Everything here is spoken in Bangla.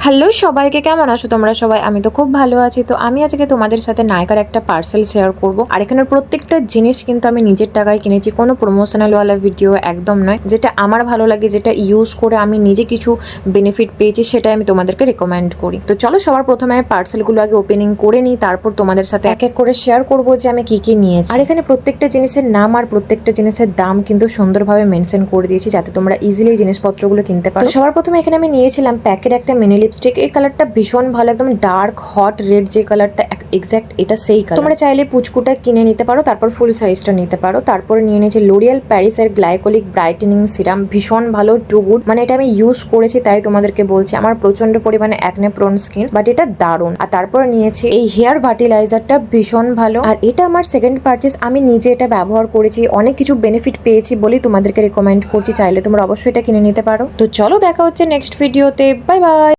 হ্যালো সবাইকে, কেমন আছো তোমরা সবাই? আমি তো খুব ভালো আছি। তো আমি আজকে তোমাদের সাথে নায়কার একটা পার্সেল শেয়ার করব। আর এখানের প্রত্যেকটা জিনিস কিন্তু আমি নিজের টাকায় কিনেছি, কোনো প্রমোশনাল ওয়ালা ভিডিও একদম নয়। যেটা আমার ভালো লাগে, যেটা ইউজ করে আমি নিজে কিছু বেনিফিট পেয়েছি, সেটাই আমি তোমাদেরকে রেকমেন্ড করি। তো চলো সবার প্রথমে আমি পার্সেলগুলো আগে ওপেনিং করে নিই, তারপর তোমাদের সাথে এক এক করে শেয়ার করবো যে আমি কি কি নিয়েছি। আর এখানে প্রত্যেকটা জিনিসের নাম আর প্রত্যেকটা জিনিসের দাম কিন্তু সুন্দরভাবে মেনশন করে দিয়েছি, যাতে তোমরা ইজিলি জিনিসপত্রগুলো কিনতে পারো। সবার প্রথমে এখানে আমি নিয়েছিলাম প্যাকেট একটা মিনি লিপস্টিক। এই কালারটা ভীষণ ভালো, একদম ডার্ক হট রেড যে কালারটা, এক্স্যাক্ট এটা সেই কালার। তোমরা চাইলে পুচকুটা কিনে নিতে পারো, তারপর ফুল সাইজটা নিতে পারো। তারপরে নিয়ে নিয়েছি লোরিয়াল প্যারিস এর গ্লাইকোলিক ব্রাইটেনিং সিরাম, ভীষণ ভালো, টু গুড। মানে এটা আমি ইউজ করেছি তাই তোমাদেরকে বলছি। আমার প্রচন্ড পরিমাণে অ্যাকনে প্রোন স্কিন, বাট এটা দারুণ। আর তারপরে নিয়েছি এই হেয়ার ভার্টিলাইজারটা, ভীষণ ভালো। আর এটা আমার সেকেন্ড পারচেস, আমি নিজে এটা ব্যবহার করেছি, অনেক কিছু বেনিফিট পেয়েছি বলেই তোমাদেরকে রেকমেন্ড করছি। চাইলে তোমরা অবশ্যই এটা কিনে নিতে পারো। তো চলো দেখা হচ্ছে নেক্সট ভিডিওতে, বাই বাই।